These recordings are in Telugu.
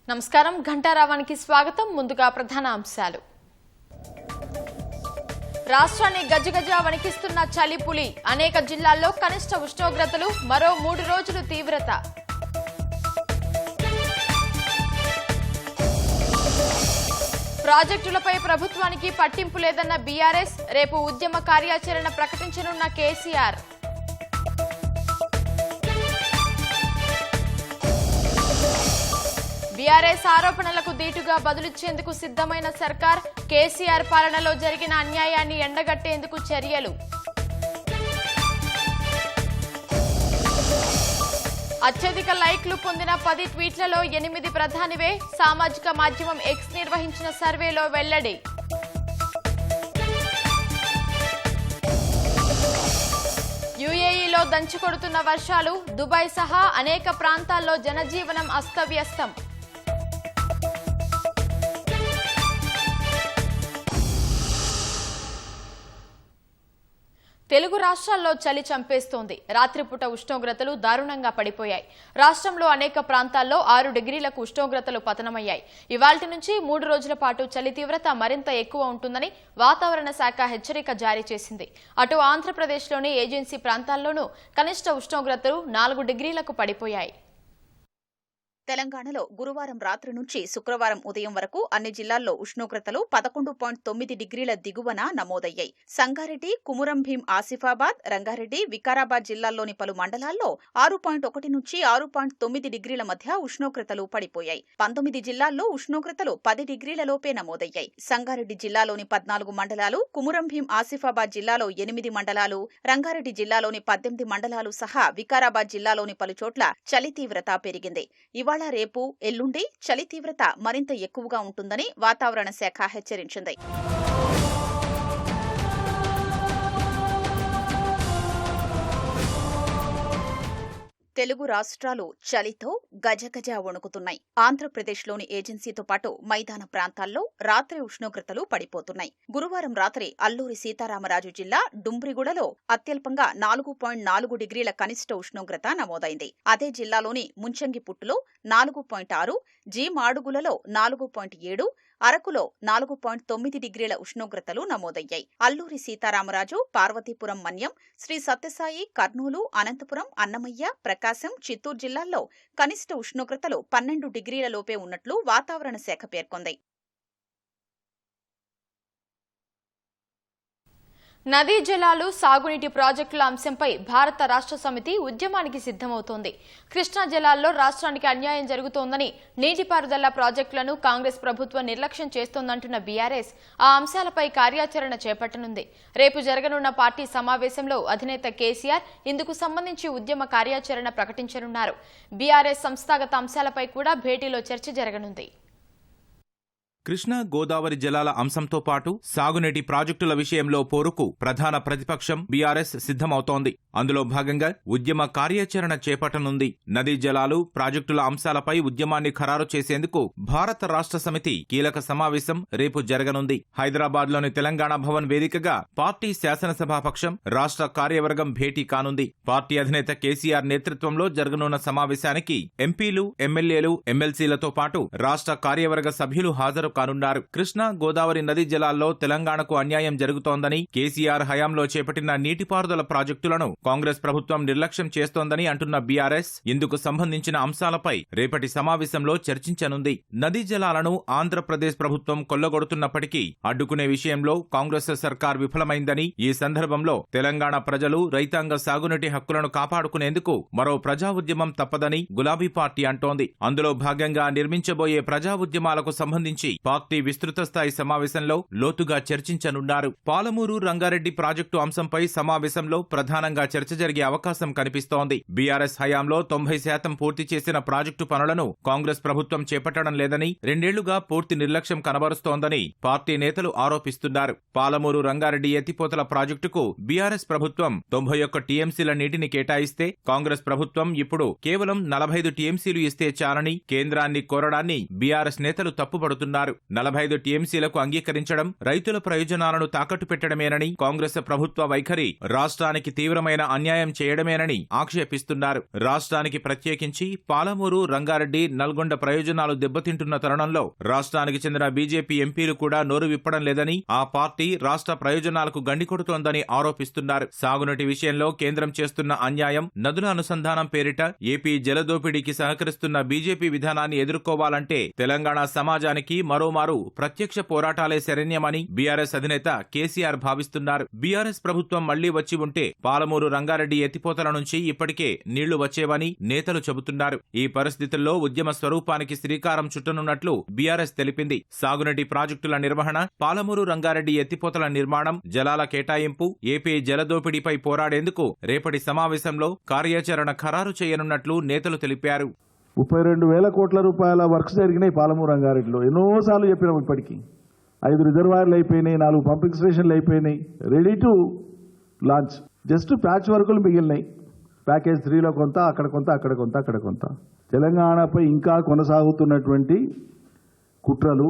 నమస్కారం, ఘంటారావానికి స్వాగతం. ముందుగా ప్రధాన అంశాలు. రాష్ట్రాన్ని గజగజ వణికిస్తున్న చలిపులి. అనేక జిల్లాల్లో కనిష్ట ఉష్ణోగ్రతలు మరో 3 రోజులు తీవ్రత. ప్రాజెక్టులపై ప్రభుత్వానికి పట్టింపు లేదన్న బీఆర్ఎస్. రేపు ఉద్యమ కార్యాచరణ ప్రకటించనున్న కేసీఆర్. బీఆర్ఎస్ ఆరోపణలకు దీటుగా బదులిచ్చేందుకు సిద్ధమైన సర్కార్. కేసీఆర్ పాలనలో జరిగిన అన్యాయాన్ని ఎండగట్టేందుకు చర్యలు. అత్యధిక లైక్లు పొందిన 10 ట్వీట్లలో 8 ప్రధానివే. సామాజిక మాధ్యమం ఎక్స్ నిర్వహించిన సర్వేలో వెల్లడి. యూఏఈలో దంచుకొడుతున్న వర్షాలు. దుబాయ్ సహా అనేక ప్రాంతాల్లో జనజీవనం అస్తవ్యస్తం. తెలుగు రాష్ట్రాల్లో చలి చంపేస్తోంది. రాత్రిపూట ఉష్ణోగ్రతలు దారుణంగా పడిపోయాయి. రాష్ట్రంలో అనేక ప్రాంతాల్లో 6 డిగ్రీలకు ఉష్ణోగ్రతలు పతనమయ్యాయి. ఇవాళ్టి నుంచి 3 రోజుల పాటు చలి తీవ్రత మరింత ఎక్కువ ఉంటుందని వాతావరణ శాఖ హెచ్చరిక జారీ చేసింది. అటు ఆంధ్రప్రదేశ్లోని ఏజెన్సీ ప్రాంతాల్లోనూ కనిష్ట ఉష్ణోగ్రతలు 4 డిగ్రీలకు పడిపోయాయి. తెలంగాణలో గురువారం రాత్రి నుంచి శుక్రవారం ఉదయం వరకు అన్ని జిల్లాల్లో ఉష్ణోగ్రతలు 11.9 డిగ్రీల దిగువన నమోదయ్యాయి. సంగారెడ్డి, కుమురం భీం, ఆసిఫాబాద్, రంగారెడ్డి, వికారాబాద్ జిల్లాల్లోని పలు మండలాల్లో 6.1 నుంచి 6.9 డిగ్రీల మధ్య ఉష్ణోగ్రతలు పడిపోయాయి. 19 జిల్లాల్లో ఉష్ణోగ్రతలు 10 డిగ్రీల లోపే నమోదయ్యాయి. సంగారెడ్డి జిల్లాలోని 14 మండలాలు, కుమురం భీం, ఆసిఫాబాద్ జిల్లాలో 8 మండలాలు, రంగారెడ్డి జిల్లాలోని 18 మండలాలు సహా వికారాబాద్ జిల్లాలోని పలుచోట్ల చలి తీవ్రత పెరిగింది. ఇవాళ, రేపు, ఎల్లుండి చలి తీవ్రత మరింత ఎక్కువగా ఉంటుందని వాతావరణ శాఖ హెచ్చరించింది. తెలుగు రాష్ట్రాలు చలితో గజగజ వణుకుతున్నాయి. ఆంధ్రప్రదేశ్లోని ఏజెన్సీతో పాటు మైదాన ప్రాంతాల్లో రాత్రి ఉష్ణోగ్రతలు పడిపోతున్నాయి. గురువారం రాత్రి అల్లూరి సీతారామరాజు జిల్లా డుంబ్రిగూడలో అత్యల్పంగా 4.4 డిగ్రీల కనిష్ట ఉష్ణోగ్రత నమోదైంది. అదే జిల్లాలోని ముంచంగిపుట్టులో 4.6, జీ మాడుగులలో 4.7, అరకులో 4.9 డిగ్రీల ఉష్ణోగ్రతలు నమోదయ్యాయి. అల్లూరి సీతారామరాజు, పార్వతీపురం మన్యం, శ్రీ సత్యసాయి, కర్నూలు, అనంతపురం, అన్నమయ్య, ప్రకాశం, చిత్తూరు జిల్లాల్లో కనిష్ట ఉష్ణోగ్రతలు 12 డిగ్రీల లోపే ఉన్నట్లు వాతావరణ శాఖ పేర్కొంది. నదీ జలాలు, సాగునీటి ప్రాజెక్టుల అంశంపై భారత రాష్ట్ర సమితి ఉద్యమానికి సిద్ధమవుతోంది. కృష్ణా జలాల్లో రాష్ట్రానికి అన్యాయం జరుగుతోందని, నీటిపారుదల ప్రాజెక్టులను కాంగ్రెస్ ప్రభుత్వం నిర్లక్ష్యం చేస్తోందంటున్న బీఆర్ఎస్ ఆ అంశాలపై కార్యాచరణ చేపట్టనుంది. రేపు జరగనున్న పార్టీ సమావేశంలో అధినేత కేసీఆర్ ఇందుకు సంబంధించి ఉద్యమ కార్యాచరణ ప్రకటించనున్నారు. బీఆర్ఎస్ సంస్థాగత అంశాలపై కూడా భేటీలో చర్చ జరగనుంది. కృష్ణా గోదావరి జలాల అంశంతో పాటు సాగునీటి ప్రాజెక్టుల విషయంలో పోరుకు ప్రధాన ప్రతిపక్షం బీఆర్ఎస్ సిద్ధమవుతోంది. అందులో భాగంగా ఉద్యమ కార్యాచరణ చేపట్టనుంది. నదీ జలాలు, ప్రాజెక్టుల అంశాలపై ఉద్యమాన్ని ఖరారు చేసేందుకు భారత రాష్ట్ర సమితి కీలక సమావేశం రేపు జరగనుంది. హైదరాబాద్లోని తెలంగాణ భవన్ వేదికగా పార్టీ శాసనసభాపక్షం, రాష్ట్ర కార్యవర్గం భేటీ కానుంది. పార్టీ అధినేత కేసీఆర్ నేతృత్వంలో జరగనున్న సమావేశానికి ఎంపీలు, ఎమ్మెల్యేలు, ఎమ్మెల్సీలతో పాటు రాష్ట్ర కార్యవర్గ సభ్యులు హాజరు కానున్నారు. కృష్ణా గోదావరి నదీ జలాల్లో తెలంగాణకు అన్యాయం జరుగుతోందని, కేసీఆర్ హయాంలో చేపట్టిన నీటిపారుదల ప్రాజెక్టులను కాంగ్రెస్ ప్రభుత్వం నిర్లక్ష్యం చేస్తోందని అంటున్న బీఆర్ఎస్ ఇందుకు సంబంధించిన అంశాలపై రేపటి సమావేశంలో చర్చించనుంది. నదీ జలాలను ఆంధ్రప్రదేశ్ ప్రభుత్వం కొల్లగొడుతున్నప్పటికీ అడ్డుకునే విషయంలో కాంగ్రెస్ సర్కార్ విఫలమైందని, ఈ సందర్భంలో తెలంగాణ ప్రజలు, రైతాంగ సాగునీటి హక్కులను కాపాడుకునేందుకు మరో ప్రజా ఉద్యమం తప్పదని గులాబీ పార్టీ అంటోంది. అందులో భాగంగా నిర్మించబోయే ప్రజా ఉద్యమాలకు సంబంధించి పార్టీ విస్తృత స్థాయి సమావేశంలో లోతుగా చర్చించనున్నారు. పాలమూరు రంగారెడ్డి ప్రాజెక్టు అంశంపై సమావేశంలో ప్రధానంగా చర్చ జరిగే అవకాశం కనిపిస్తోంది. బీఆర్ఎస్ హయాంలో 90% పూర్తి చేసిన ప్రాజెక్టు పనులను కాంగ్రెస్ ప్రభుత్వం చేపట్టడం లేదని, 2 ఏళ్లుగా పూర్తి నిర్లక్ష్యం కనబరుస్తోందని పార్టీ నేతలు ఆరోపిస్తున్నారు. పాలమూరు రంగారెడ్డి ఎత్తిపోతల ప్రాజెక్టుకు బీఆర్ఎస్ ప్రభుత్వం 91 టీఎంసీల నీటిని కేటాయిస్తే కాంగ్రెస్ ప్రభుత్వం ఇప్పుడు కేవలం 45 టీఎంసీలు ఇస్తే చాలని కేంద్రాన్ని కోరడాన్ని బీఆర్ఎస్ నేతలు తప్పుపడుతున్నారు. 45 టీఎంసీలకు అంగీకరించడం రైతుల ప్రయోజనాలను తాకట్టు పెట్టడమేనని, కాంగ్రెస్ ప్రభుత్వ వైఖరి రాష్ట్రానికి తీవ్రమైన అన్యాయం చేయడమేనని ఆక్షేపిస్తున్నారు. రాష్ట్రానికి ప్రత్యేకించి పాలమూరు రంగారెడ్డి నల్గొండ ప్రయోజనాలు దెబ్బతింటున్న తరుణంలో రాష్ట్రానికి చెందిన బీజేపీ ఎంపీలు కూడా నోరు విప్పడం లేదని, ఆ పార్టీ రాష్ట్ర ప్రయోజనాలకు గండికొడుతోందని ఆరోపిస్తున్నారు. సాగునీటి విషయంలో కేంద్రం చేస్తున్న అన్యాయం, నదుల అనుసంధానం పేరిట ఏపీ జలదోపిడీకి సహకరిస్తున్న బీజేపీ విధానాన్ని ఎదుర్కోవాలంటే తెలంగాణ సమాజానికి మరోమారు ప్రత్యక్ష పోరాటాలే శరణ్యమని బీఆర్ఎస్ అధినేత కేసీఆర్ భావిస్తున్నారు. బీఆర్ఎస్ ప్రభుత్వం మళ్లీ వచ్చి ఉంటే పాలమూరు రంగారెడ్డి ఎత్తిపోతల నుంచి ఇప్పటికే నీళ్లు వచ్చేవని నేతలు చెబుతున్నారు. ఈ పరిస్థితుల్లో ఉద్యమ స్వరూపానికి శ్రీకారం చుట్టనున్నట్లు బీఆర్ఎస్ తెలిపింది. సాగునీటి ప్రాజెక్టుల నిర్వహణ, పాలమూరు రంగారెడ్డి ఎత్తిపోతల నిర్మాణం, జలాల కేటాయింపు, ఏపీ జలదోపిడీపై పోరాడేందుకు రేపటి సమావేశంలో కార్యాచరణ ఖరారు చేయనున్నట్లు నేతలు తెలిపారు. 32,000 కోట్ల రూపాయల వర్క్స్ జరిగినాయి పాలమూరు రంగారెడ్డిలో. ఎన్నోసార్లు చెప్పినాం. ఇప్పటికీ 5 రిజర్వాయర్లు అయిపోయినాయి, 4 పంపింగ్ స్టేషన్లు అయిపోయినాయి, ready to launch. Just patch వర్కులు మిగిలినాయి. ప్యాకేజ్ 3లో కొంత, అక్కడ కొంత, అక్కడ కొంత, అక్కడ కొంత. తెలంగాణపై ఇంకా కొనసాగుతున్నటువంటి కుట్రలు,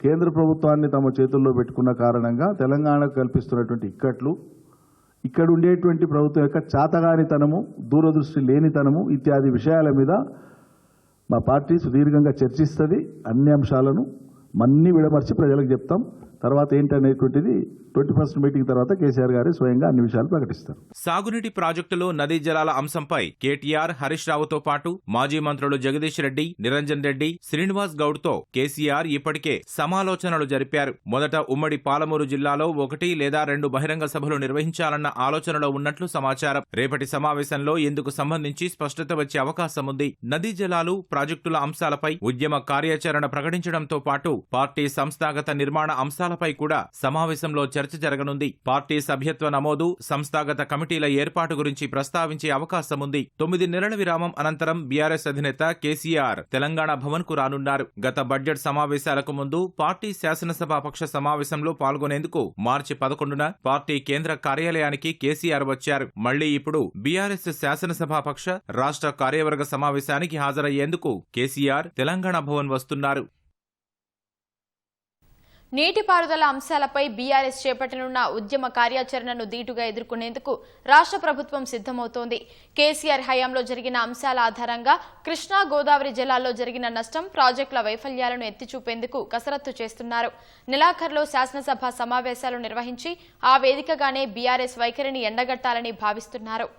కేంద్ర ప్రభుత్వాన్ని తమ చేతుల్లో పెట్టుకున్న కారణంగా తెలంగాణకు కల్పిస్తున్నటువంటి ఇక్కట్లు, ఇక్కడ ఉండేటువంటి ప్రభుత్వం యొక్క చాతగానితనము, దూరదృష్టి లేనితనము ఇత్యాది విషయాల మీద మా పార్టీ సుదీర్ఘంగా చర్చిస్తుంది. అన్ని అంశాలను మన్ని విడమర్చి ప్రజలకు చెప్తాం. తర్వాత ఏంటనేటువంటిది 21st మీటింగ్ తర్వాత కేసీఆర్ గారు స్వయంగా అన్ని విషయాలు ప్రకటిస్తారు. సాగునీటి ప్రాజెక్టులో నదీ జలాల అంశంపై కేటీఆర్, హరీష్ రావుతో పాటు మాజీ మంత్రులు జగదీష్ రెడ్డి, నిరంజన్ రెడ్డి, శ్రీనివాస్ గౌడ్తో కేసీఆర్ ఇప్పటికే సమాలోచనలు జరిపారు. మొదట ఉమ్మడి పాలమూరు జిల్లాలో 1 లేదా 2 బహిరంగ సభలు నిర్వహించాలన్న ఆలోచనలో ఉన్నట్లు సమాచారం. రేపటి సమావేశంలో ఇందుకు సంబంధించి స్పష్టత వచ్చే అవకాశం ఉంది. నదీ జలాలు, ప్రాజెక్టుల అంశాలపై ఉద్యమ కార్యాచరణ ప్రకటించడంతో పాటు పార్టీ సంస్థాగత నిర్మాణ అంశాలపై కూడా సమావేశంలో చర్చ జరగనుంది. పార్టీ సభ్యత్వ నమోదు, సంస్థాగత కమిటీల ఏర్పాటు గురించి ప్రస్తావించే అవకాశం ఉంది. 9 నెలల విరామం అనంతరం బీఆర్ఎస్ అధినేత కేసీఆర్ తెలంగాణ భవన్ కు రానున్నారు. గత బడ్జెట్ సమావేశాలకు ముందు పార్టీ శాసనసభాపక్ష సమావేశంలో పాల్గొనేందుకు మార్చి 11న పార్టీ కేంద్ర కార్యాలయానికి కేసీఆర్ వచ్చారు. మళ్లీ ఇప్పుడు బీఆర్ఎస్ శాసనసభాపక్ష రాష్ట్ర కార్యవర్గ సమావేశానికి హాజరయ్యేందుకు కేసీఆర్ తెలంగాణ భవన్ వస్తున్నారు. నీటిపారుదల అంశాలపై బీఆర్ఎస్ చేపట్టనున్న ఉద్యమ కార్యాచరణను ధీటుగా ఎదుర్కొనేందుకు రాష్ట్ర ప్రభుత్వం సిద్ధమవుతోంది. కేసీఆర్ హయాంలో జరిగిన అంశాల ఆధారంగా కృష్ణా, గోదావరి జలాల్లో జరిగిన నష్టం, ప్రాజెక్టుల వైఫల్యాలను ఎత్తిచూపేందుకు కసరత్తు చేస్తున్నారు. నెలాఖరులో శాసనసభ సమావేశాలు నిర్వహించి ఆ వేదికగానే బీఆర్ఎస్ వైఖరిని ఎండగట్టాలని భావిస్తున్నారు.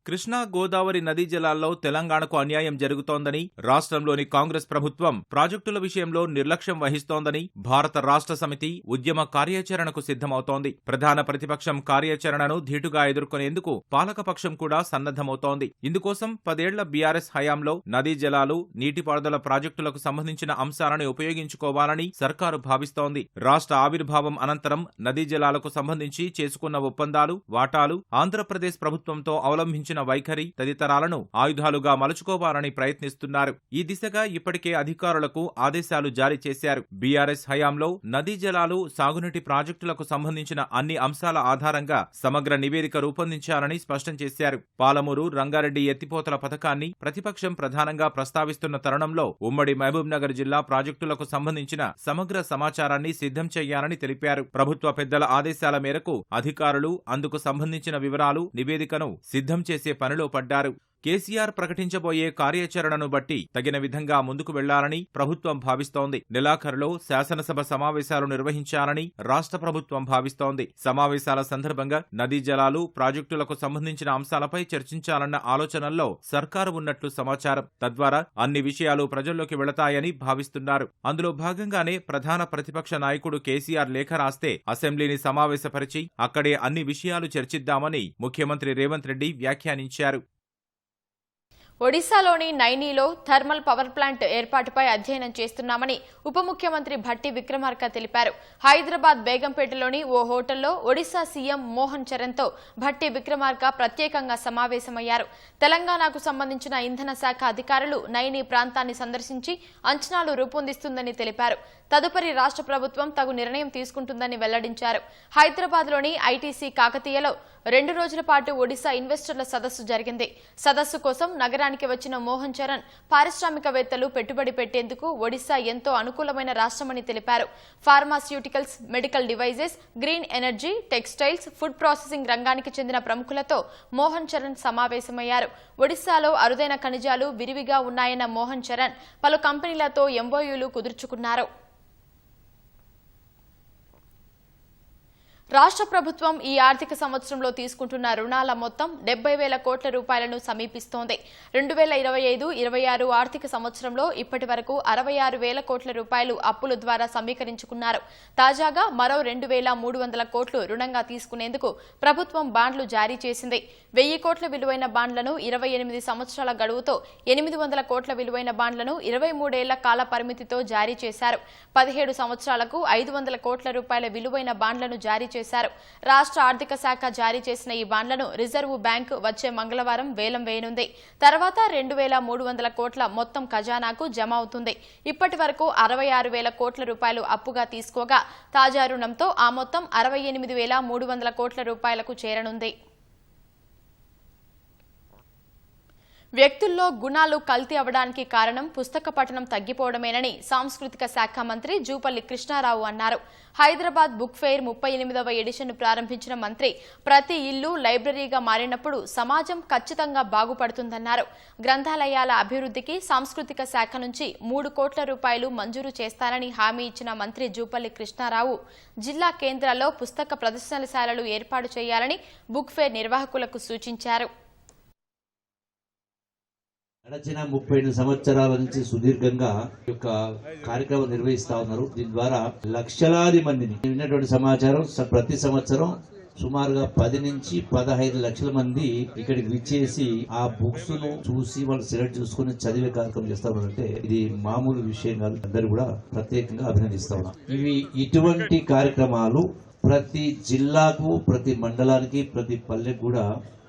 కృష్ణా, గోదావరి నదీ జలాల్లో తెలంగాణకు అన్యాయం జరుగుతోందని, రాష్ట్రంలోని కాంగ్రెస్ ప్రభుత్వం ప్రాజెక్టుల విషయంలో నిర్లక్ష్యం వహిస్తోందని భారత రాష్ట్ర సమితి ఉద్యమ కార్యాచరణకు సిద్ధమవుతోంది. ప్రధాన ప్రతిపక్షం కార్యాచరణను ధీటుగా ఎదుర్కొనేందుకు పాలకపక్షం కూడా సన్నద్దమవుతోంది. ఇందుకోసం 10 ఏళ్ల బీఆర్ఎస్ హయాంలో నదీ జలాలు, నీటిపారుదల ప్రాజెక్టులకు సంబంధించిన అంశాలను ఉపయోగించుకోవాలని సర్కారు భావిస్తోంది. రాష్ట్ర ఆవిర్భావం అనంతరం నదీ జలాలకు సంబంధించి చేసుకున్న ఒప్పందాలు, వాటాలు, ఆంధ్రప్రదేశ్ ప్రభుత్వంతో అవలంబించిన వైఖరి తదితరాలను ఆయుధాలుగా మలుచుకోవాలని ప్రయత్నిస్తున్నారు. ఈ దిశగా ఇప్పటికే అధికారులకు ఆదేశాలు జారీ చేశారు. బీఆర్ఎస్ హయాంలో నదీ జలాలు, సాగునీటి ప్రాజెక్టులకు సంబంధించిన అన్ని అంశాల ఆధారంగా సమగ్ర నివేదిక రూపొందించాలని స్పష్టం చేశారు. పాలమూరు రంగారెడ్డి ఎత్తిపోతల పథకాన్ని ప్రతిపక్షం ప్రధానంగా ప్రస్తావిస్తున్న తరుణంలో ఉమ్మడి మహబూబ్నగర్ జిల్లా ప్రాజెక్టులకు సంబంధించిన సమగ్ర సమాచారాన్ని సిద్ధం చేయాలని తెలిపారు. ప్రభుత్వ పెద్దల ఆదేశాల మేరకు అధికారులు అందుకు సంబంధించిన వివరాలు, నివేదికను సిద్ధం చేసే పనిలో పడ్డారు. కేసీఆర్ ప్రకటించబోయే కార్యాచరణను బట్టి తగిన విధంగా ముందుకు వెళ్లాలని ప్రభుత్వం భావిస్తోంది. నెలాఖరులో శాసనసభ సమావేశాలు నిర్వహించాలని రాష్ట్ర ప్రభుత్వం భావిస్తోంది. సమావేశాల సందర్భంగా నదీ జలాలు, ప్రాజెక్టులకు సంబంధించిన అంశాలపై చర్చించాలన్న ఆలోచనల్లో సర్కారు ఉన్నట్లు సమాచారం. తద్వారా అన్ని విషయాలు ప్రజల్లోకి వెళతాయని భావిస్తున్నారు. అందులో భాగంగానే ప్రధాన ప్రతిపక్ష నాయకుడు కేసీఆర్ లేఖ రాస్తే అసెంబ్లీని సమావేశపరిచి అక్కడే అన్ని విషయాలు చర్చిద్దామని ముఖ్యమంత్రి రేవంత్ రెడ్డి వ్యాఖ్యానించారు. ఒడిశాలోని నైనీలో థర్మల్ పవర్ ప్లాంట్ ఏర్పాటుపై అధ్యయనం చేస్తున్నామని ఉప ముఖ్యమంత్రి భట్టి విక్రమార్క తెలిపారు. హైదరాబాద్ బేగంపేటలోని ఓ హోటల్లో ఒడిశా సీఎం మోహన్ చరణ్తో భట్టి విక్రమార్క ప్రత్యేకంగా సమావేశమయ్యారు. తెలంగాణకు సంబంధించిన ఇంధన శాఖ అధికారులు నైనీ ప్రాంతాన్ని సందర్శించి అంచనాలు రూపొందిస్తుందని తెలిపారు. తదుపరి రాష్ట్ర ప్రభుత్వం తగు నిర్ణయం తీసుకుంటుందని వెల్లడించారు. హైదరాబాద్లోని ఐటీసీ కాకతీయలో 2 రోజుల పాటు ఒడిశా ఇన్వెస్టర్ల సదస్సు జరిగింది. సదస్సు కోసం నగరానికి వచ్చిన మోహన్ చరణ్ పారిశ్రామికవేత్తలు పెట్టుబడి పెట్టేందుకు ఒడిశా ఎంతో అనుకూలమైన రాష్ట్రమని తెలిపారు. Pharmaceuticals, medical devices, green energy, textiles, food processing రంగానికి చెందిన ప్రముఖులతో మోహన్ చరణ్ సమావేశమయ్యారు. ఒడిశాలో అరుదైన ఖనిజాలు విరివిగా ఉన్నాయన్న మోహన్ చరణ్ పలు కంపెనీలతో ఎంఓయూలు కుదుర్చుకున్నారు. రాష్ట్ర ప్రభుత్వం ఈ ఆర్థిక సంవత్సరంలో తీసుకుంటున్న రుణాల మొత్తం 70,000 కోట్ల రూపాయలను సమీపిస్తోంది. 2025-26 ఆర్థిక సంవత్సరంలో ఇప్పటి వరకు 66,000 కోట్ల రూపాయలు అప్పుల ద్వారా సమీకరించుకున్నారు. తాజాగా మరో 2,300 కోట్లు రుణంగా తీసుకునేందుకు ప్రభుత్వం బాండ్లు జారీ చేసింది. 1,000 కోట్ల విలువైన బాండ్లను 28 సంవత్సరాల గడువుతో, 800 కోట్ల విలువైన బాండ్లను 23 ఏళ్ల కాల పరిమితితో జారీ చేశారు. 17 సంవత్సరాలకు 500 కోట్ల రూపాయల విలువైన బాండ్లను జారీ చేశారు. రాష్ట్ర ఆర్థిక శాఖ జారీ చేసిన ఈ బాండ్లను రిజర్వు బ్యాంకు వచ్చే మంగళవారం వేలం వేయనుంది. తర్వాత 2,300 కోట్ల మొత్తం ఖజానాకు జమ అవుతుంది. ఇప్పటి వరకు 66,000 కోట్ల రూపాయలు అప్పుగా తీసుకోగా తాజా రుణంతో ఆ మొత్తం 68,300 కోట్ల రూపాయలకు చేరనుంది. వ్యక్తుల్లో గుణాలు కల్తీ అవడానికి కారణం పుస్తక పఠనం తగ్గిపోవడమేనని సాంస్కృతిక శాఖ మంత్రి జూపల్లి కృష్ణారావు అన్నారు. హైదరాబాద్ బుక్ ఫెయిర్ 38వ ఎడిషన్ను ప్రారంభించిన మంత్రి ప్రతి ఇల్లు లైబ్రరీగా మారినప్పుడు సమాజం ఖచ్చితంగా బాగుపడుతుందన్నారు. గ్రంథాలయాల అభివృద్ధికి సాంస్కృతిక శాఖ నుంచి 3 కోట్ల రూపాయలు మంజూరు చేస్తారని హామీ ఇచ్చిన మంత్రి జూపల్లి కృష్ణారావు జిల్లా కేంద్రాల్లో పుస్తక ప్రదర్శనశాలలు ఏర్పాటు చేయాలని బుక్ ఫెయిర్ నిర్వాహకులకు సూచించారు. గడచిన 38 సంవత్సరాల నుంచి సుదీర్ఘంగా యొక్క కార్యక్రమం నిర్వహిస్తా ఉన్నారు. దీని ద్వారా లక్షలాది మందిని విన్నటువంటి సమాచారం ప్రతి సంవత్సరం సుమారుగా 10 నుంచి 15 లక్షల మంది ఇక్కడికి విచ్చేసి ఆ బుక్స్ ను చూసి వాళ్ళు సెలెక్ట్ చేసుకుని చదివే కార్యక్రమం చేస్తా ఉన్నారంటే ఇది మామూలు విషయం కాదు. అందరూ కూడా ప్రత్యేకంగా అభినందిస్తా ఉన్నారు. ఇటువంటి కార్యక్రమాలు ప్రతి జిల్లాకు, ప్రతి మండలానికి, ప్రతి పల్లెకు కూడా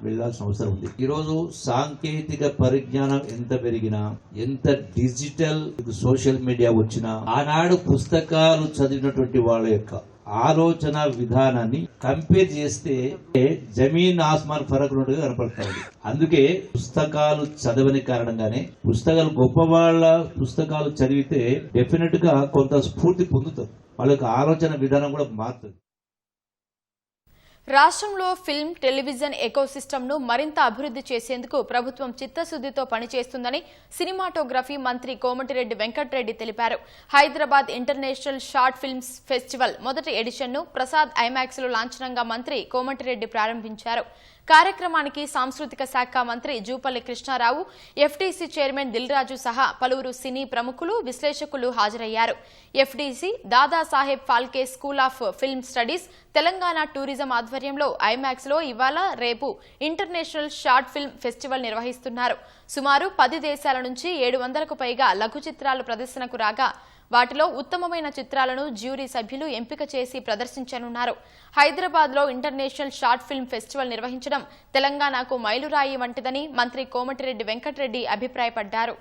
వెళ్లాల్సిన అవసరం ఉంది. ఈరోజు సాంకేతిక పరిజ్ఞానం ఎంత పెరిగినా, ఎంత డిజిటల్ సోషల్ మీడియా వచ్చినా, ఆనాడు పుస్తకాలు చదివినటువంటి వాళ్ళ యొక్క ఆలోచన విధానాన్ని కంపేర్ చేస్తే జమీన్ ఆస్మాన్ ఫరక్ ఉన్నట్టుగా కనపడతా ఉంది. అందుకే పుస్తకాలు చదవని కారణంగానే పుస్తకాలు గొప్ప వాళ్ళ పుస్తకాలు చదివితే డెఫినెట్ గా కొంత స్ఫూర్తి పొందుతారు. వాళ్ళ యొక్క ఆలోచన విధానం కూడా మారుతుంది. రాష్ట్రంలో ఫిల్మ్, టెలివిజన్ ఎకోసిస్టమ్ను మరింత అభివృద్ధి చేసేందుకు ప్రభుత్వం చిత్తశుద్ధితో పనిచేస్తుందని సినిమాటోగ్రఫీ మంత్రి కోమటిరెడ్డి వెంకటరెడ్డి తెలిపారు. Hyderabad international short films festival మొదటి ఎడిషన్ను ప్రసాద్ ఐమాక్స్లో లాంఛనంగా మంత్రి కోమటిరెడ్డి ప్రారంభించారు. కార్యక్రమానికి సాంస్కృతిక శాఖ మంత్రి జూపల్లి కృష్ణారావు, ఎఫ్డీసీ చైర్మన్ దిల్రాజు సహా పలువురు సినీ ప్రముఖులు, విశ్లేషకులు హాజరయ్యారు. FDC, Dadasaheb Phalke school of film studies, Telangana tourism ఆధ్వర్యంలో ఐమాక్స్లో ఇవాళ, రేపు ఇంటర్నేషనల్ షార్ట్ ఫిల్మ్ ఫెస్టివల్ నిర్వహిస్తున్నారు. సుమారు 10 దేశాల నుంచి 700కు పైగా లఘు చిత్రాలు ప్రదర్శనకు రాగా వాటిలో ఉత్తమమైన చిత్రాలను జ్యూరీ సభ్యులు ఎంపిక చేసి ప్రదర్శించనున్నారు. హైదరాబాద్లో ఇంటర్నేషనల్ షార్ట్ ఫిల్మ్ ఫెస్టివల్ నిర్వహించడం తెలంగాణకు మైలురాయి వంటిదని మంత్రి కోమటిరెడ్డి వెంకటరెడ్డి అభిప్రాయపడ్డారు.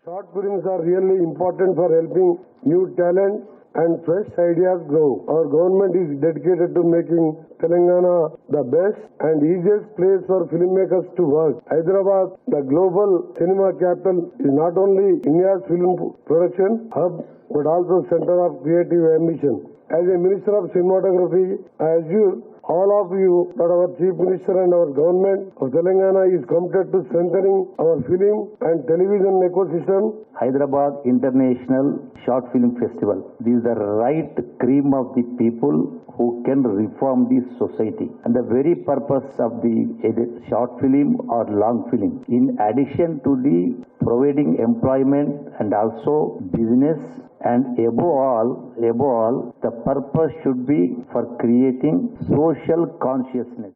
Short films are really important for helping new talent and fresh ideas grow. Our government is dedicated to making Telangana the best and easiest place for filmmakers to work. Hyderabad, the global cinema capital, is not only India's film production hub but also center of creative ambition. As a Minister of Cinematography, I assure all of you that our Chief Minister and our government of Telangana is committed to strengthening our film and television ecosystem. Hyderabad International Short Film Festival. This is the right cream of the people who can reform this society. And the very purpose of the short film or long film, in addition to the providing employment and also business, and above all, the purpose should be for creating social consciousness.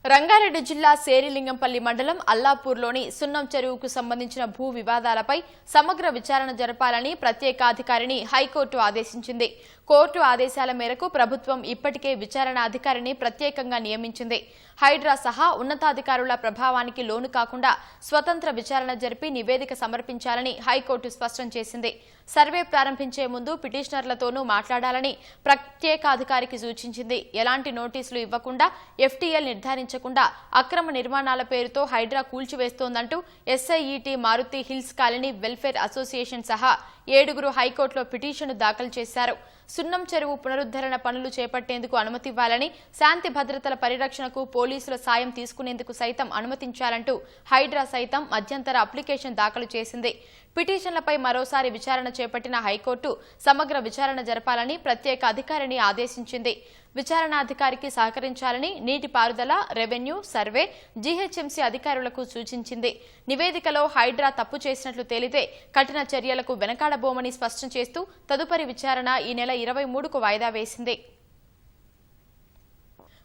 Rangareddy జిల్లా శేరిలింగంపల్లి మండలం అల్లాపూర్లోని సున్నం చెరువుకు సంబంధించిన భూ వివాదాలపై సమగ్ర విచారణ జరపాలని ప్రత్యేక అధికారిని హైకోర్టు ఆదేశించింది. కోర్టు ఆదేశాల మేరకు ప్రభుత్వం ఇప్పటికే విచారణ అధికారిని ప్రత్యేకంగా నియమించింది. హైడ్రా సహా ఉన్నతాధికారుల ప్రభావానికి లోను కాకుండా స్వతంత్ర విచారణ జరిపి నివేదిక సమర్పించాలని హైకోర్టు స్పష్టం చేసింది. సర్వే ప్రారంభించే ముందు పిటిషనర్లతోనూ మాట్లాడాలని ప్రత్యేక అధికారికి సూచించింది. ఎలాంటి నోటీసులు ఇవ్వకుండా ఎఫ్టీఎల్ నిర్ధారించకుండా అక్రమ నిర్మాణాల పేరుతో హైడ్రా కూల్చివేస్తోందంటూ SIET Maruthi hills colony welfare association సహా 7 హైకోర్టులో పిటిషన్ను దాఖలు చేశారు. సున్నం చెరువు పునరుద్ధరణ పనులు చేపట్టేందుకు అనుమతివ్వాలని, శాంతి భద్రతల పరిరక్షణకు పోలీసుల సాయం తీసుకునేందుకు సైతం అనుమతించాలంటూ హైడ్రా సైతం మధ్యంతర అప్లికేషన్ దాఖలు చేసింది. పిటిషన్లపై మరోసారి విచారణ చేపట్టిన హైకోర్టు సమగ్ర విచారణ జరపాలని ప్రత్యేక అధికారిని ఆదేశించింది. విచారణాధికారికి సహకరించాలని నీటిపారుదల, రెవెన్యూ, సర్వే, జీహెచ్ఎంసీ అధికారులకు సూచించింది. నివేదికలో హైడ్రా తప్పు చేసినట్లు తేలితే కఠిన చర్యలకు వెనకాడబోమని స్పష్టం చేస్తూ తదుపరి విచారణ ఈ నెల 23కు వాయిదా వేసింది.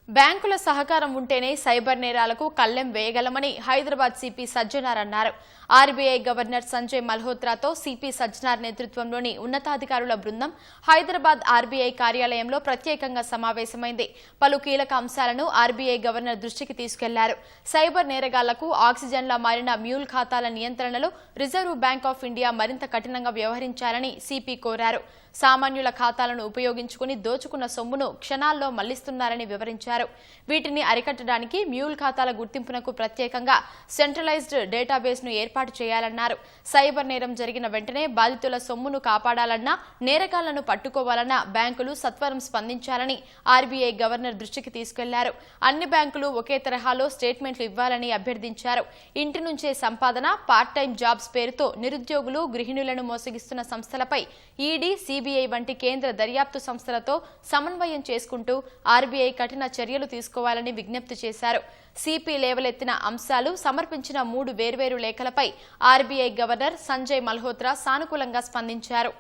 బ్యాంకుల సహకారం ఉంటేనే సైబర్ నేరాలకు కళ్లెం వేయగలమని హైదరాబాద్ సిపి సజ్జనార్ అన్నారు. ఆర్బీఐ గవర్నర్ సంజయ్ మల్హోత్రాతో సిపి సజ్జనార్ నేతృత్వంలోని ఉన్నతాధికారుల బృందం హైదరాబాద్ ఆర్బీఐ కార్యాలయంలో ప్రత్యేకంగా సమావేశమైంది. పలు కీలక అంశాలను ఆర్బీఐ గవర్నర్ దృష్టికి తీసుకెళ్లారు. సైబర్ నేరగాళ్లకు ఆక్సిజన్లా మారిన మ్యూల్ ఖాతాల నియంత్రణలో రిజర్వ్ బ్యాంక్ ఆఫ్ ఇండియా మరింత కఠినంగా వ్యవహరించాలని సిపి కోరారు. సామాన్యుల ఖాతాలను ఉపయోగించుకుని దోచుకున్న సొమ్మును క్షణాల్లో మళ్లిస్తున్నారని వివరించారు. వీటిని అరికట్టడానికి మ్యూల్ ఖాతాల గుర్తింపునకు ప్రత్యేకంగా సెంట్రలైజ్డ్ డేటాబేస్ను ఏర్పాటు చేయాలన్నారు. సైబర్ నేరం జరిగిన వెంటనే బాధితుల సొమ్మును కాపాడాలన్నా, నేరగాళ్లను పట్టుకోవాలన్నా బ్యాంకులు సత్వరం స్పందించాలని ఆర్బీఐ గవర్నర్ దృష్టికి తీసుకెళ్లారు. అన్ని బ్యాంకులు ఒకే తరహాలో స్టేట్మెంట్లు ఇవ్వాలని అభ్యర్థించారు. ఇంటి నుంచే సంపాదన, పార్ట్ టైం జాబ్స్ పేరుతో నిరుద్యోగులు, గృహిణులను మోసగిస్తున్న సంస్థలపై ఈడీ, సిబిఐ వంటి కేంద్ర దర్యాప్తు సంస్థలతో సమన్వయం చేసుకుంటూ ఆర్బీఐ కఠిన చర్యలు తీసుకోవాలని విజ్ఞప్తి చేశారు. సిపి లేవలెత్తిన అంశాలు సమర్పించిన 3 వేర్వేరు లేఖలపై ఆర్బీఐ గవర్నర్ సంజయ్ మల్హోత్రా సానుకూలంగా స్పందించారు.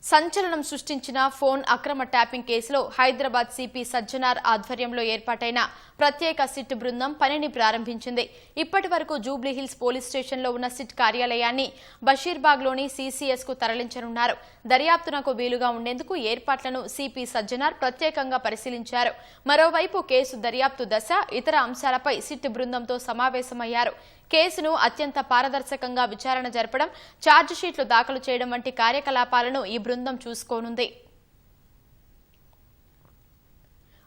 సంచలనం సృష్టించిన ఫోన్ అక్రమ ట్యాపింగ్ కేసులో హైదరాబాద్ సిపి సజ్జనార్ ఆధ్వర్యంలో ఏర్పాటైన ప్రత్యేక సిట్ బృందం పనిని ప్రారంభించింది. ఇప్పటి వరకు జూబ్లీహిల్స్ పోలీస్ స్టేషన్లో ఉన్న సిట్ కార్యాలయాన్ని బషీర్బాగ్లోని సీసీఎస్ కు తరలించనున్నారు. దర్యాప్తునకు వీలుగా ఉండేందుకు ఏర్పాట్లను సిపి సజ్జనార్ ప్రత్యేకంగా పరిశీలించారు. మరోవైపు కేసు దర్యాప్తు దశ, ఇతర అంశాలపై సిట్ బృందంతో సమావేశమయ్యారు. కేసును అత్యంత పారదర్శకంగా విచారణ జరపడం, ఛార్జిషీట్లు దాఖలు చేయడం వంటి కార్యకలాపాలను ఈ బృందం చూసుకోనుంది.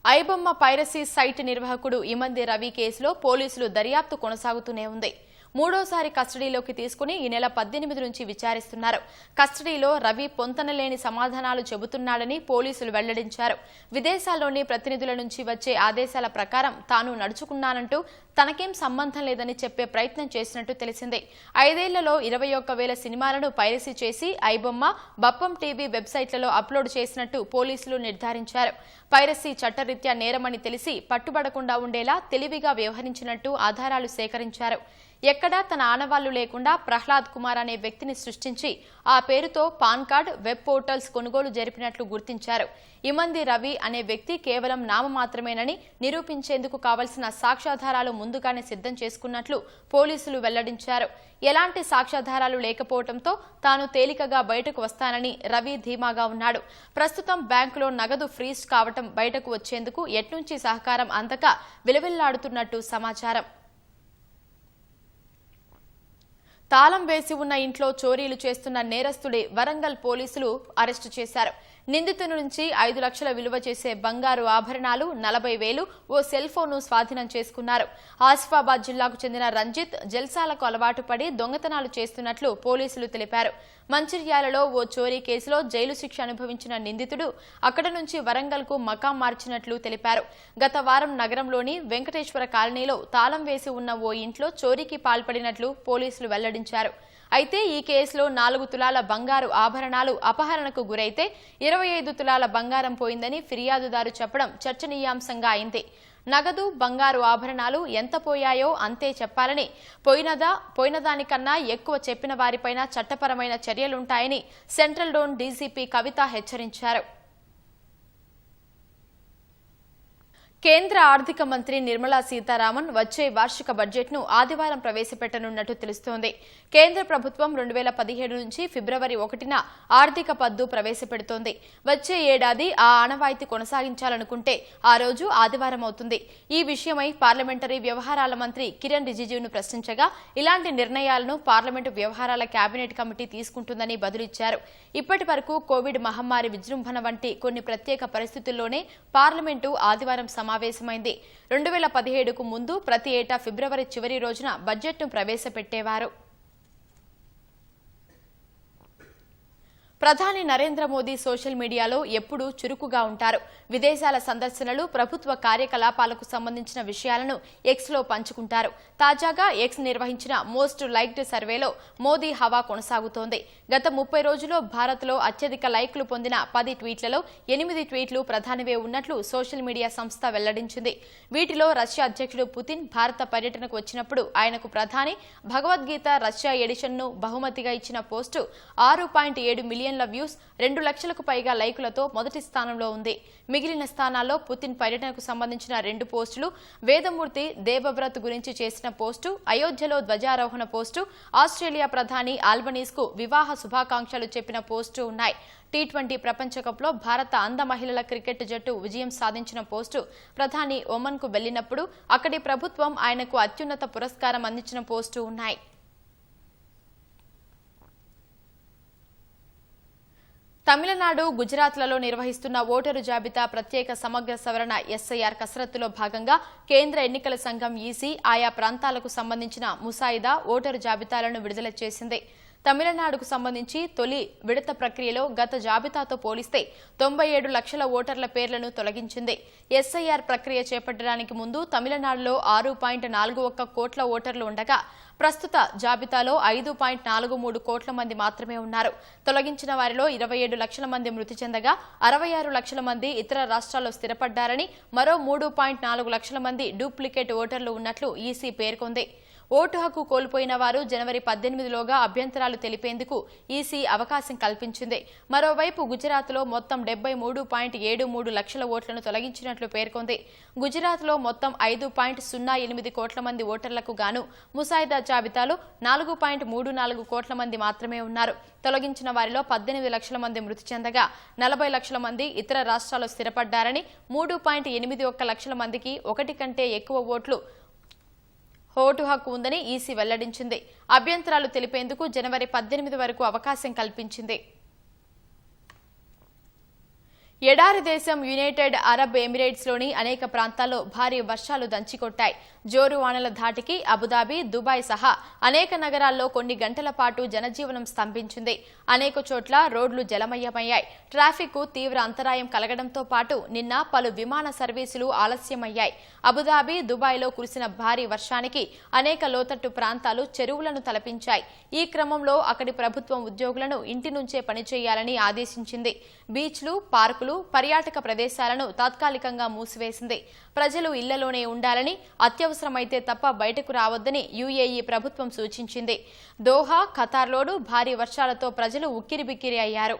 ఐబొమ్మ పైరసీ సైట్ నిర్వాహకుడు ఇమంది రవి కేసులో పోలీసులు దర్యాప్తు కొనసాగుతూనే ఉంది. 3వసారి కస్టడీలోకి తీసుకుని ఈ నెల 18 నుంచి విచారిస్తున్నారు. కస్టడీలో రవి పొంతనలేని సమాధానాలు చెబుతున్నాడని పోలీసులు వెల్లడించారు. విదేశాల్లోని ప్రతినిధుల నుంచి వచ్చే ఆదేశాల ప్రకారం తాను నడుచుకున్నానంటూ, తనకేం సంబంధం లేదని చెప్పే ప్రయత్నం చేసినట్టు తెలిసింది. 5 ఏళ్లలో 21,000 సినిమాలను పైరసీ చేసి ఐబొమ్మ, బప్పం టీవీ వెబ్సైట్లలో అప్లోడ్ చేసినట్టు పోలీసులు నిర్ధారించారు. పైరసీ చట్టరీత్యా నేరమని తెలిసి పట్టుబడకుండా ఉండేలా తెలివిగా వ్యవహరించినట్టు ఆధారాలు సేకరించారు. ఎక్కడా తన ఆనవాళ్లు లేకుండా ప్రహ్లాద్ కుమార్ అనే వ్యక్తిని సృష్టించి ఆ పేరుతో పాన్ కార్డ్, వెబ్ పోర్టల్స్ కొనుగోలు జరిపినట్లు గుర్తించారు. ఇమంది రవి అనే వ్యక్తి కేవలం నామమాత్రమేనని నిరూపించేందుకు కావలసిన సాక్ష్యాధారాలు ముందుగానే సిద్ధం చేసుకున్నట్లు పోలీసులు వెల్లడించారు. ఎలాంటి సాక్ష్యాధారాలు లేకపోవడంతో తాను తేలికగా బయటకు వస్తానని రవి ధీమాగా ఉన్నాడు. ప్రస్తుతం బ్యాంకులో నగదు ఫ్రీజ్ కావటం బయటకు వచ్చేందుకు ఎట్నుంచి సహకారం అందక విలవిల్లాడుతున్నట్టు సమాచారం. తాళం వేసి ఉన్న ఇంట్లో చోరీలు చేస్తున్న నేరస్తుడి వరంగల్ పోలీసులు అరెస్టు చేశారు. నిందితుడి నుంచి 5 లక్షల విలువ చేసే బంగారు ఆభరణాలు, 40,000, ఓ సెల్ ఫోన్ను స్వాధీనం చేసుకున్నారు. ఆసిఫాబాద్ జిల్లాకు చెందిన రంజిత్ జల్సాలకు అలవాటు పడి దొంగతనాలు చేస్తున్నట్లు పోలీసులు తెలిపారు. మంచిర్యాలలో ఓ చోరీ కేసులో జైలు శిక్ష అనుభవించిన నిందితుడు అక్కడ నుంచి వరంగల్కు మకాం మార్చినట్లు తెలిపారు. గత వారం నగరంలోని వెంకటేశ్వర కాలనీలో తాళం వేసి ఉన్న ఓ ఇంట్లో చోరీకి పాల్పడినట్లు పోలీసులు వెల్లడించారు. అయితే ఈ కేసులో 4 తులాల బంగారు ఆభరణాలు అపహరణకు గురైతే 25 తులాల బంగారం పోయిందని ఫిర్యాదుదారు చెప్పడం చర్చనీయాంశంగా అయింది. నగదు, బంగారు ఆభరణాలు ఎంత పోయాయో అంతే చెప్పాలని, పోయినదానికన్నా ఎక్కువ చెప్పిన వారిపైన చట్టపరమైన చర్యలుంటాయని సెంట్రల్ జోన్ డీసీపీ కవిత హెచ్చరించారు. కేంద్ర ఆర్థిక మంత్రి నిర్మలా సీతారామన్ వచ్చే వార్షిక బడ్జెట్ను ఆదివారం ప్రవేశపెట్టనున్నట్టు తెలుస్తోంది. కేంద్ర ప్రభుత్వం 2017 నుంచి ఫిబ్రవరి 1న ఆర్థిక పద్దు ప్రవేశపెడుతోంది. వచ్చే ఏడాది ఆ ఆనవాయితీ కొనసాగించాలనుకుంటే ఆ రోజు ఆదివారం అవుతుంది. ఈ విషయమై పార్లమెంటరీ వ్యవహారాల మంత్రి కిరణ్ రిజిజును ప్రశ్నించగా ఇలాంటి నిర్ణయాలను పార్లమెంటు వ్యవహారాల కేబినెట్ కమిటీ తీసుకుంటుందని బదులిచ్చారు. ఇప్పటి వరకు కోవిడ్ మహమ్మారి విజృంభణ వంటి కొన్ని ప్రత్యేక పరిస్థితుల్లోనే పార్లమెంటు ఆదివారం సమావేశమైంది. 2017కు ముందు ప్రతి ఏటా ఫిబ్రవరి చివరి రోజున బడ్జెట్ను ప్రవేశపెట్టేవారు. ప్రధాని నరేంద్ర మోదీ సోషల్ మీడియాలో ఎప్పుడూ చురుకుగా ఉంటారు. విదేశాల సందర్శనలు, ప్రభుత్వ కార్యకలాపాలకు సంబంధించిన విషయాలను ఎక్స్లో పంచుకుంటారు. తాజాగా ఎక్స్ నిర్వహించిన మోస్ట్ లైక్డ్ సర్వేలో మోదీ హవా కొనసాగుతోంది. గత 30 రోజుల్లో భారత్లో అత్యధిక లైక్లు పొందిన 10 ట్వీట్లలో 8 ట్వీట్లు ప్రధానివే ఉన్నట్లు సోషల్ మీడియా సంస్థ వెల్లడించింది. వీటిలో రష్యా అధ్యక్షుడు పుతిన్ భారత పర్యటనకు వచ్చినప్పుడు ఆయనకు ప్రధాని భగవద్గీత రష్యా ఎడిషన్ను బహుమతిగా ఇచ్చిన పోస్టు 6.7 మిలియన్ల వ్యూస్, 2 లక్షలకు పైగా లైకులతో మొదటి స్థానంలో ఉంది. మిగిలిన స్థానాల్లో పుతిన్ పర్యటనకు సంబంధించిన 2 పోస్టులు, వేదమూర్తి దేవవ్రత్ గురించి చేసిన పోస్టు, అయోధ్యలో ధ్వజారోహణ పోస్టు, ఆస్ట్రేలియా ప్రధాని ఆల్బనీస్కు వివాహ శుభాకాంక్షలు చెప్పిన పోస్టు ఉన్నాయి. T20 ప్రపంచకప్లో భారత అంధ మహిళల క్రికెట్ జట్టు విజయం సాధించిన పోస్టు, ప్రధాని ఒమన్కు వెళ్లినప్పుడు అక్కడి ప్రభుత్వం ఆయనకు అత్యున్నత పురస్కారం అందించిన పోస్టు ఉన్నాయి. తమిళనాడు, గుజరాత్లలో నిర్వహిస్తున్న ఓటరు జాబితా ప్రత్యేక సమగ్ర సవరణ SIR కసరత్తులో భాగంగా కేంద్ర ఎన్నికల సంఘం ఈసీ ఆయా ప్రాంతాలకు సంబంధించిన ముసాయిదా ఓటరు జాబితాలను విడుదల చేసింది. తమిళనాడుకు సంబంధించి తొలి విడత ప్రక్రియలో గత జాబితాతో పోలిస్తే 97 లక్షల ఓటర్ల పేర్లను తొలగించింది. SIR ప్రక్రియ చేపట్టడానికి ముందు తమిళనాడులో 6.41 కోట్ల ఓటర్లు ఉండగా ప్రస్తుత జాబితాలో 5.43 కోట్ల మంది మాత్రమే ఉన్నారు. తొలగించిన వారిలో 27 లక్షల మంది మృతి చెందగా 66 లక్షల మంది ఇతర రాష్ట్రాల్లో స్థిరపడ్డారని, మరో 3.4 లక్షల మంది డూప్లికేట్ ఓటర్లు ఉన్నట్లు ఈసీ పేర్కొంది. ఓటు హక్కు కోల్పోయిన వారు జనవరి 18లోగా అభ్యంతరాలు తెలిపేందుకు ఈసీ అవకాశం కల్పించింది. మరోవైపు గుజరాత్లో మొత్తం 73.73 లక్షల ఓట్లను తొలగించినట్లు పేర్కొంది. గుజరాత్లో మొత్తం 5.08 కోట్ల మంది ఓటర్లకు గాను ముసాయిదా జాబితాలో 4.34 కోట్ల మంది మాత్రమే ఉన్నారు. తొలగించిన వారిలో 18 లక్షల మంది మృతి చెందగా 40 లక్షల మంది ఇతర రాష్ట్రాల్లో స్థిరపడ్డారని, 3.81 లక్షల మందికి 1 కంటే ఎక్కువ ఓటు హక్కు ఉందని ఈసీ వెల్లడించింది. అభ్యంతరాలు తెలిపేందుకు జనవరి 18 వరకు అవకాశం కల్పించింది. ఎడారి దేశం యునైటెడ్ అరబ్ ఎమిరేట్స్లోని అనేక ప్రాంతాల్లో భారీ వర్షాలు దంచికొట్టాయి. జోరు వానల ధాటికి అబుదాబి, దుబాయ్ సహా అనేక నగరాల్లో కొన్ని గంటల పాటు జనజీవనం స్తంభించింది. అనేక చోట్ల రోడ్లు జలమయమయ్యాయి. ట్రాఫిక్కు తీవ్ర అంతరాయం కలగడంతో పాటు నిన్న పలు విమాన సర్వీసులు ఆలస్యమయ్యాయి. అబుదాబి, దుబాయ్లో కురిసిన భారీ వర్షానికి అనేక లోతట్టు ప్రాంతాలు చెరువులను తలపించాయి. ఈ క్రమంలో అక్కడి ప్రభుత్వం ఉద్యోగులను ఇంటి నుంచే పనిచేయాలని ఆదేశించింది. బీచ్లు, పార్కులు, పర్యాటక ప్రదేశాలను తాత్కాలికంగా మూసివేసింది. ప్రజలు ఇళ్లలోనే ఉండాలని, అత్యవసరమైతే తప్ప బయటకు రావద్దని UAE ప్రభుత్వం సూచించింది. దోహా, ఖతార్లోనూ భారీ వర్షాలతో ప్రజలు ఉక్కిరిబిక్కిరి అయ్యారు.